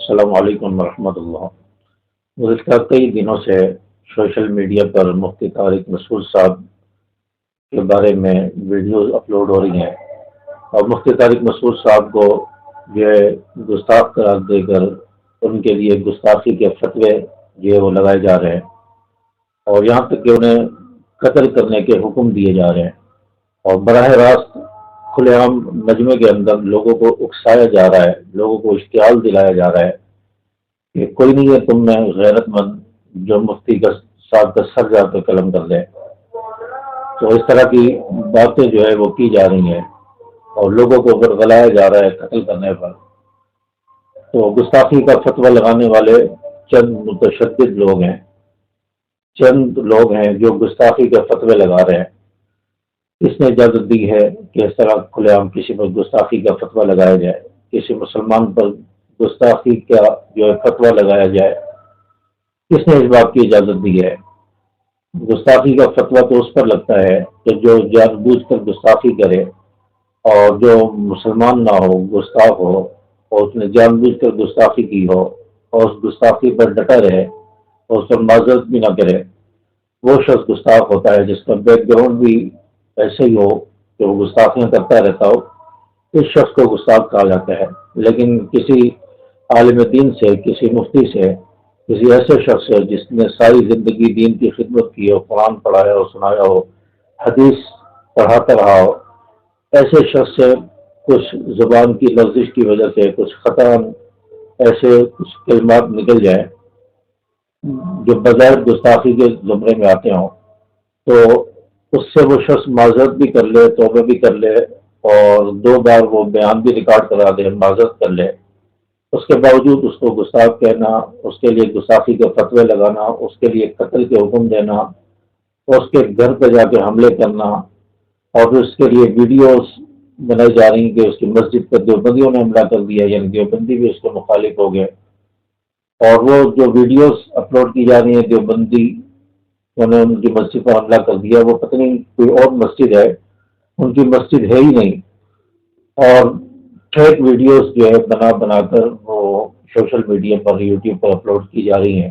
السلام علیکم ورحمۃ اللہ۔ گزشتہ کئی دنوں سے سوشل میڈیا پر مفتی طارق مسعود صاحب کے بارے میں ویڈیوز اپلوڈ ہو رہی ہیں اور مفتی طارق مسعود صاحب کو یہ گستاخ قرار دے کر ان کے لیے گستاخی کے فتوے جو ہے وہ لگائے جا رہے ہیں اور یہاں تک کہ انہیں قتل کرنے کے حکم دیے جا رہے ہیں اور براہ راست کھلے عام مجمع کے اندر لوگوں کو اکسایا جا رہا ہے، لوگوں کو اشتعال دلایا جا رہا ہے کہ کوئی نہیں ہے تم میں غیرت مند جو مفتی کا صاحب کا سر جا کے قلم کر دے۔ تو اس طرح کی باتیں جو ہے وہ کی جا رہی ہیں اور لوگوں کو ورغلایا جا رہا ہے قتل کرنے پر۔ تو گستاخی کا فتویٰ لگانے والے چند متشدد لوگ ہیں، چند لوگ ہیں جو گستاخی کے فتوے لگا رہے ہیں۔ اس نے اجازت دی ہے کہ اس طرح کھلے عام کسی پر گستاخی کا فتویٰ لگایا جائے، کسی مسلمان پر گستاخی کا جو ہے فتویٰ لگایا جائے؟ کس نے اس بات کی اجازت دی ہے؟ گستاخی کا فتویٰ تو اس پر لگتا ہے کہ جو جان بوجھ کر گستاخی کرے اور جو مسلمان نہ ہو، گستاخ ہو اور اس نے جان بوجھ کر گستاخی کی ہو اور اس گستاخی پر ڈٹا رہے اور اس پر معذرت بھی نہ کرے، وہ شخص گستاخ ہوتا ہے جس کا بیک گراؤنڈ بھی ایسے ہی ہو کہ وہ گستاخیاں کرتا رہتا ہو، اس شخص کو گستاخ کہا جاتا ہے۔ لیکن کسی عالم دین سے، کسی مفتی سے، کسی ایسے شخص سے جس نے ساری زندگی دین کی خدمت کی ہو، قرآن پڑھایا ہو، سنایا ہو، حدیث پڑھاتا رہا ہو، ایسے شخص سے کچھ زبان کی لغزش کی وجہ سے کچھ خطا ایسے کچھ کلمات نکل جائیں جو بظاہر گستاخی کے زمرے میں آتے ہوں، تو اس سے وہ شخص معذرت بھی کر لے، توبہ بھی کر لے اور 2 بار وہ بیان بھی ریکارڈ کرا دے، معذرت کر لے، اس کے باوجود اس کو گستاخ کہنا، اس کے لیے گستاخی کے فتوے لگانا، اس کے لیے قتل کے حکم دینا، اس کے گھر پہ جا کے حملے کرنا اور پھر اس کے لیے ویڈیوز بنائی جا رہی ہیں کہ اس کی مسجد پر دیوبندیوں نے حملہ کر دیا، یعنی دیوبندی بھی اس کے مخالف ہو گئے۔ اور وہ جو ویڈیوز اپلوڈ کی جا رہی ہیں دیوبندی انہوں نے ان کی مسجد پر حملہ کر دیا، وہ پتہ نہیں کوئی اور مسجد ہے، ان کی مسجد ہے ہی نہیں، اور فیک ویڈیوز جو ہے بنا بنا کر وہ سوشل میڈیا پر، یوٹیوب پر اپلوڈ کی جا رہی ہیں،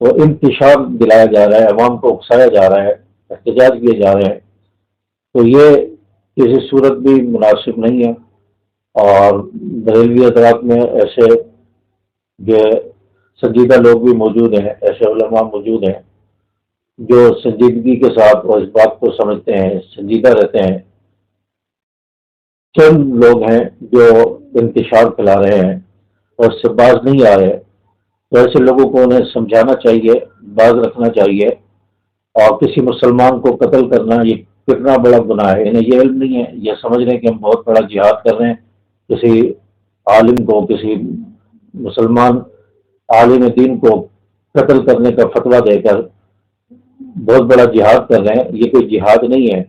وہ انتشار دلایا جا رہا ہے، عوام کو اکسایا جا رہا ہے، احتجاج کیے جا رہے ہیں۔ تو یہ کسی صورت بھی مناسب نہیں ہے اور بریلوی حضرات میں ایسے جو سنجیدہ لوگ بھی موجود ہیں، ایسے علماء موجود ہیں جو سنجیدگی کے ساتھ اور اس بات کو سمجھتے ہیں، سنجیدہ رہتے ہیں۔ چند لوگ ہیں جو انتشار پھیلا رہے ہیں اور اس سے باز نہیں آ رہے، تو ایسے لوگوں کو انہیں سمجھانا چاہیے، باز رکھنا چاہیے۔ اور کسی مسلمان کو قتل کرنا یہ کتنا بڑا گناہ ہے، انہیں یہ علم نہیں ہے، یہ سمجھ رہے ہیں کہ ہم بہت بڑا جہاد کر رہے ہیں، کسی عالم کو، کسی مسلمان عالم دین کو قتل کرنے کا فتویٰ دے کر بہت بڑا جہاد کر رہے ہیں۔ یہ کوئی جہاد نہیں ہے۔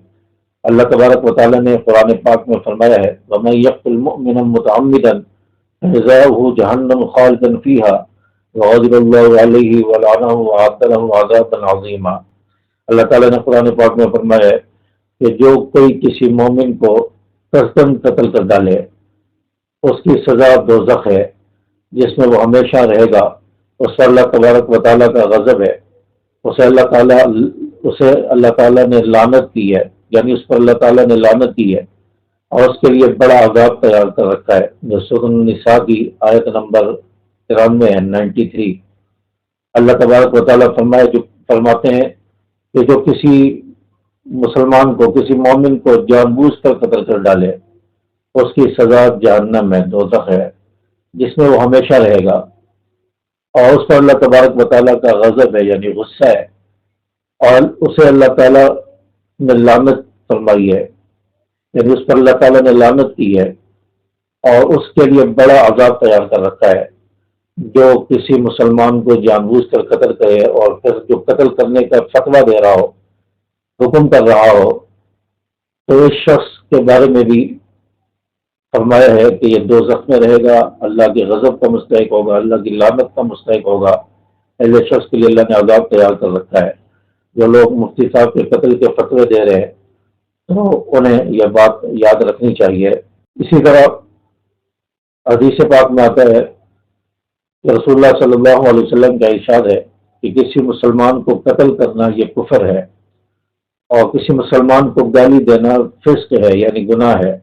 اللہ تبارک و تعالیٰ نے قرآن پاک میں فرمایا ہے وَمَن يَقْتُلْ مُؤْمِنًا مُتَعَمِّدًا فَجَزَاؤُهُ جَهَنَّمُ خَالِدًا فِيهَا وَغَضِبَ اللَّهُ عَلَيْهِ وَلَعَنَهُ وَأَعَدَّ لَهُ عَذَابًا عَظِيمًا۔ اللہ تعالیٰ نے قرآن پاک میں فرمایا ہے کہ جو کوئی کسی مومن کو قصداً قتل کر ڈالے اس کی سزا دوزخ ہے جس میں وہ ہمیشہ رہے گا، اس پر اللہ تبارک و تعالیٰ کا غضب ہے، اسے اللہ تعالیٰ نے لعنت کی ہے، یعنی اس پر اللہ تعالیٰ نے لعنت کی ہے اور اس کے لیے بڑا عذاب تیار کر رکھا ہے، جو سورۃ النساء کی آیت نمبر 93 ہے، 93۔ اللہ تبارک و تعالیٰ فرماتے ہیں کہ جو کسی مسلمان کو، کسی مومن کو جان بوجھ کر قتل کر ڈالے اس کی سزا جہنم ہے، دوزخ ہے، جس میں وہ ہمیشہ رہے گا، اور اس پر اللہ تبارک و تعالیٰ کا غضب ہے، یعنی غصہ ہے، اور اسے اللہ تعالیٰ نے لعنت فرمائی ہے، یعنی اس پر اللہ تعالیٰ نے لعنت کی ہے اور اس کے لیے بڑا عذاب تیار کر رکھا ہے۔ جو کسی مسلمان کو جان بوجھ کر قتل کرے اور پھر جو قتل کرنے کا فتویٰ دے رہا ہو، حکم کر رہا ہو، تو اس شخص کے بارے میں بھی فرمایا ہے کہ یہ دوزخ میں رہے گا، اللہ کے غضب کا مستحق ہوگا، اللہ کی لعنت کا مستحق ہوگا۔ ایسے شخص کے لیے اللہ نے عذاب تیار کر رکھا ہے۔ جو لوگ مفتی صاحب کے قتل کے فتوے دے رہے ہیں تو انہیں یہ بات یاد رکھنی چاہیے۔ اسی طرح حدیث پاک میں آتا ہے کہ رسول اللہ صلی اللہ علیہ وسلم کا ارشاد ہے کہ کسی مسلمان کو قتل کرنا یہ کفر ہے، اور کسی مسلمان کو گالی دینا فسق ہے یعنی گناہ ہے۔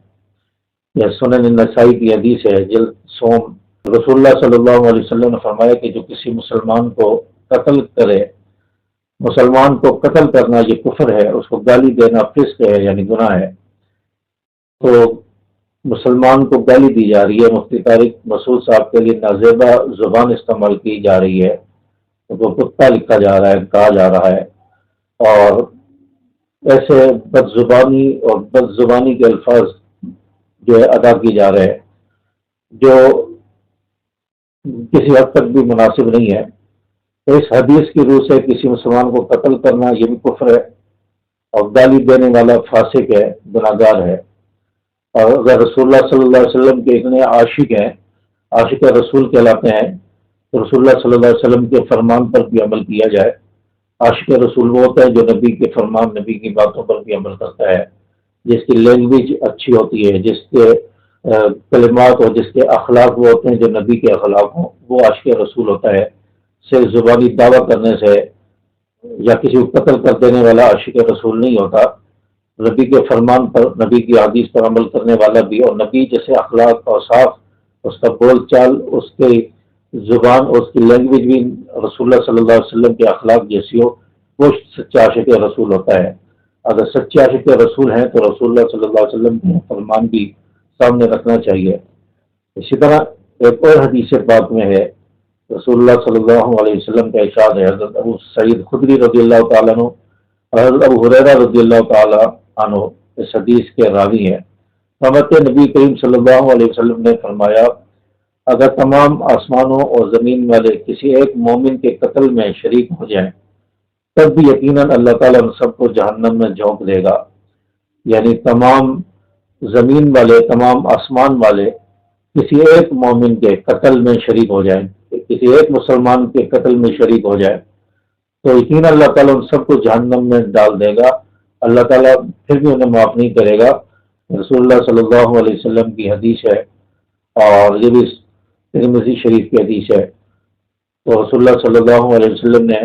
یہ سنن نسائی کی حدیث ہے، جلد سوم۔ رسول اللہ صلی اللہ علیہ وسلم نے فرمایا کہ جو کسی مسلمان کو قتل کرے، مسلمان کو قتل کرنا یہ کفر ہے، اس کو گالی دینا فسق ہے یعنی گناہ ہے۔ تو مسلمان کو گالی دی جا رہی ہے، مفتی طارق مسعود صاحب کے لیے نازیبا زبان استعمال کی جا رہی ہے، وہ کتا لکھا جا رہا ہے، کہا جا رہا ہے، اور ایسے بد زبانی کے الفاظ جو ہے ادا کی جا رہے ہیں، جو کسی حد تک بھی مناسب نہیں ہے۔ تو اس حدیث کی روح سے کسی مسلمان کو قتل کرنا یہ بھی کفر ہے، اور گالی دینے والا فاسق ہے، گناہگار ہے۔ اور اگر رسول اللہ صلی اللہ علیہ وسلم کے اتنے عاشق ہیں، عاشق رسول کہلاتے ہیں، تو رسول اللہ صلی اللہ علیہ وسلم کے فرمان پر بھی عمل کیا جائے۔ عاشق رسول وہ ہوتا ہے جو نبی کے فرمان، نبی کی باتوں پر بھی عمل کرتا ہے، جس کی لینگویج اچھی ہوتی ہے، جس کے کلمات اور جس کے اخلاق وہ ہوتے ہیں جو نبی کے اخلاق ہوں، وہ عاشق رسول ہوتا ہے۔ صرف زبانی دعویٰ کرنے سے یا کسی کو قتل کر دینے والا عاشق رسول نہیں ہوتا، نبی کے فرمان پر، نبی کی حدیث پر عمل کرنے والا بھی، اور نبی جیسے اخلاق اور صاف اس کا بول چال، اس کی زبان اور اس کی لینگویج بھی رسول اللہ صلی اللہ علیہ وسلم کے اخلاق جیسی ہو، وہ سچا عاشق رسول ہوتا ہے۔ اگر سچے عاشق رسول ہیں تو رسول اللہ صلی اللہ علیہ وسلم کے فرمان بھی سامنے رکھنا چاہیے۔ اسی طرح ایک اور حدیث پاک میں ہے، رسول اللہ صلی اللہ علیہ وسلم کا ارشاد ہے، حضرت ابو سعید خدری رضی اللہ تعالیٰ عنہ اور حضرت ابو ہریرہ رضی اللہ تعالیٰ عنہ اس حدیث کے راوی ہیں۔ فرماتے نبی کریم صلی اللہ علیہ وسلم نے فرمایا، اگر تمام آسمانوں اور زمین والے کسی ایک مومن کے قتل میں شریک ہو جائیں، تب بھی یقیناً اللہ تعالیٰ ان سب کو جہنم میں جھونک دے گا۔ یعنی تمام زمین والے، تمام آسمان والے کسی ایک مومن کے قتل میں شریک ہو جائیں، کسی ایک مسلمان کے قتل میں شریک ہو جائے، تو یقیناً اللہ تعالیٰ ان سب کو جہنم میں ڈال دے گا، اللہ تعالیٰ پھر بھی انہیں معاف نہیں کرے گا۔ رسول اللہ صلی اللہ علیہ وسلم کی حدیث ہے، اور یہ بھی ترمذی شریف کی حدیث ہے۔ تو رسول اللہ صلی اللہ علیہ وسلم نے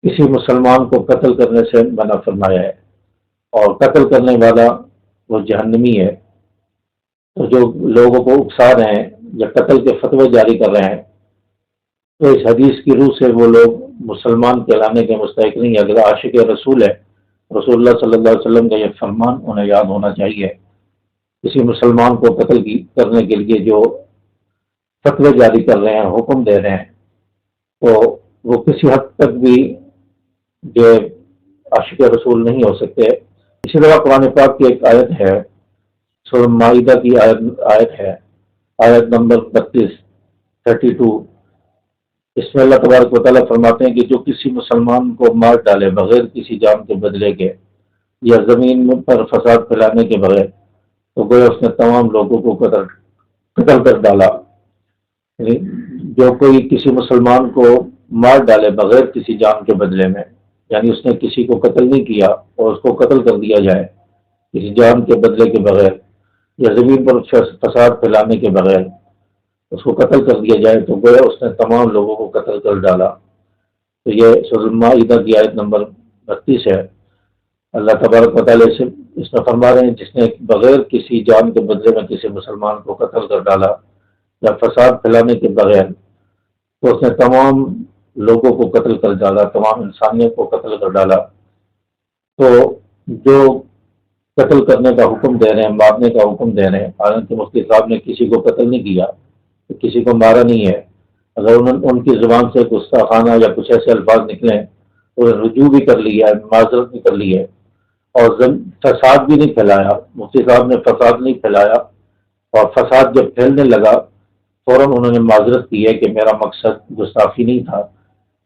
کسی مسلمان کو قتل کرنے سے منع فرمایا ہے، اور قتل کرنے والا وہ جہنمی ہے۔ تو جو لوگوں کو اکسا رہے ہیں یا قتل کے فتوے جاری کر رہے ہیں، تو اس حدیث کی روح سے وہ لوگ مسلمان کہلانے کے مستحق نہیں ہے۔ اگر عاشق رسول ہے، رسول اللہ صلی اللہ علیہ وسلم کا یہ فرمان انہیں یاد ہونا چاہیے۔ کسی مسلمان کو قتل کرنے کے لیے جو فتوے جاری کر رہے ہیں، حکم دے رہے ہیں، تو وہ کسی حد تک بھی جو عاشق رسول نہیں ہو سکتے۔ اسی طرح قرآن پاک کی ایک آیت ہے، سورہ مائدہ کی آیت ہے، آیت نمبر 32 اس میں اللہ تبارک و تعالیٰ فرماتے ہیں کہ جو کسی مسلمان کو مار ڈالے بغیر کسی جان کے بدلے کے، یا زمین پر فساد پھیلانے کے بغیر، تو گویا اس نے تمام لوگوں کو قتل کر ڈالا۔ یعنی جو کوئی کسی مسلمان کو مار ڈالے بغیر کسی جان کے بدلے میں، یعنی اس نے کسی کو قتل نہیں کیا اور اس کو قتل کر دیا جائے کسی جان کے بدلے کے بغیر، یا زمین پر فساد پھیلانے کے بغیر اس کو قتل کر دیا جائے، تو گویا اس نے تمام لوگوں کو قتل کر ڈالا۔ تو یہ سورۃ المائدہ کی آیت نمبر 32 ہے۔ اللہ تبارک و تعالیٰ سے اس میں فرما رہے ہیں، جس نے بغیر کسی جان کے بدلے میں کسی مسلمان کو قتل کر ڈالا یا فساد پھیلانے کے بغیر، تو اس نے تمام لوگوں کو قتل کر ڈالا، تمام انسانیت کو قتل کر ڈالا۔ تو جو قتل کرنے کا حکم دے رہے ہیں، مارنے کا حکم دے رہے ہیں، حالانکہ مفتی صاحب نے کسی کو قتل نہیں کیا، کسی کو مارا نہیں ہے، اگر ان کی زبان سے گستاخانہ یا کچھ ایسے الفاظ نکلیں تو رجوع بھی کر لیا ہے، معذرت بھی کر لی ہے، اور فساد بھی نہیں پھیلایا۔ مفتی صاحب نے فساد نہیں پھیلایا، اور فساد جب پھیلنے لگا فوراً انہوں نے معذرت کی ہے کہ میرا مقصد گستاخی نہیں تھا۔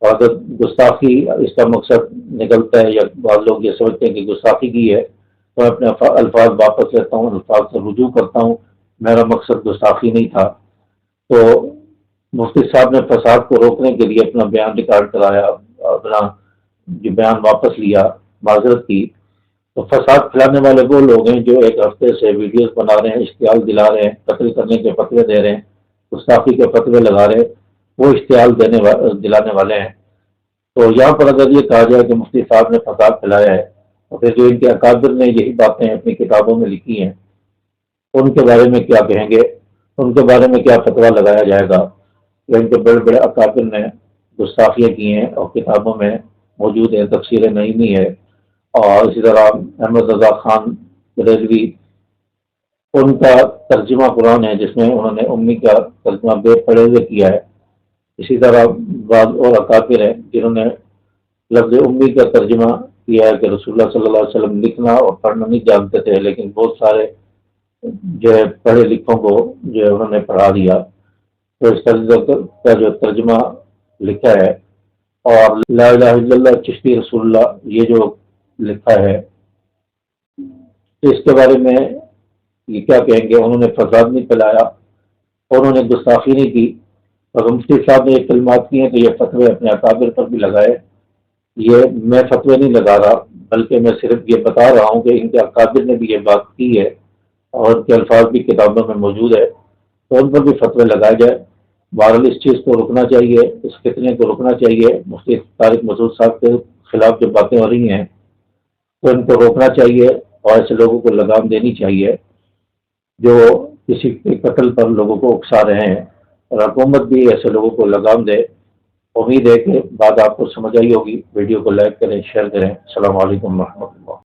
اور اگر گستاخی اس کا مقصد نکلتا ہے، یا بعض لوگ یہ سمجھتے ہیں کہ گستاخی کی ہے، تو میں اپنے الفاظ واپس لیتا ہوں، الفاظ سے رجوع کرتا ہوں، میرا مقصد گستاخی نہیں تھا۔ تو مفتی صاحب نے فساد کو روکنے کے لیے اپنا بیان ریکارڈ کرایا، اپنا جو بیان واپس لیا، معذرت کی۔ تو فساد پھیلانے والے وہ لوگ ہیں جو ایک ہفتے سے ویڈیوز بنا رہے ہیں، اشتعال دلا رہے ہیں، قتل کرنے کے فتوے دے رہے ہیں، گستاخی کے فتوے لگا رہے وہ اشتعال دلانے والے ہیں۔ تو یہاں پر اگر یہ کہا جائے کہ مفتی صاحب نے فساد پھیلایا ہے، اور پھر جو ان کے اکابر نے یہی باتیں اپنی کتابوں میں لکھی ہیں، ان کے بارے میں کیا کہیں گے؟ ان کے بارے میں کیا فتویٰ لگایا جائے گا؟ یا ان کے بڑے بڑے اکابر نے گستاخیاں کی ہیں اور کتابوں میں موجود ہیں، تفسیر نعیمی ہے، اور اسی طرح احمد رضا خان بریلوی، ان کا ترجمہ قرآن ہے جس میں انہوں نے امی کا ترجمہ بے پڑھے ہوئے کیا ہے۔ اسی طرح بعض اور اکابر ہیں جنہوں نے لفظ امی کا ترجمہ کیا ہے کہ رسول اللہ صلی اللہ علیہ وسلم لکھنا اور پڑھنا نہیں جانتے تھے، لیکن بہت سارے جو ہے پڑھے لکھوں کو جو ہے انہوں نے پڑھا دیا۔ تو اس کا جو ترجمہ لکھا ہے، اور لا الہ الا اللہ چشتی رسول اللہ یہ جو لکھا ہے، اس کے بارے میں یہ کیا کہیں گے؟ انہوں نے فساد نہیں پھیلایا، انہوں نے گستاخی نہیں کی، اور مفتی صاحب نے یہ کلمات کی ہیں کہ یہ فتوے اپنے اکابر پر بھی لگائے۔ یہ میں فتوے نہیں لگا رہا، بلکہ میں صرف یہ بتا رہا ہوں کہ ان کے اکابر نے بھی یہ بات کی ہے اور ان کے الفاظ بھی کتابوں میں موجود ہے، تو ان پر بھی فتوے لگائے جائے۔ بہرحال اس چیز کو رکنا چاہیے، اس فتنے کو رکنا چاہیے۔ مفتی طارق مسعود صاحب کے خلاف جو باتیں ہو رہی ہیں تو ان کو روکنا چاہیے، اور ایسے لوگوں کو لگام دینی چاہیے جو کسی کے قتل پر لوگوں کو اکسا رہے ہیں، اور حکومت بھی ایسے لوگوں کو لگام دے۔ امید ہے کہ بات آپ کو سمجھ آئی ہوگی۔ ویڈیو کو لائک کریں، شیئر کریں۔ السلام علیکم ورحمۃ اللہ۔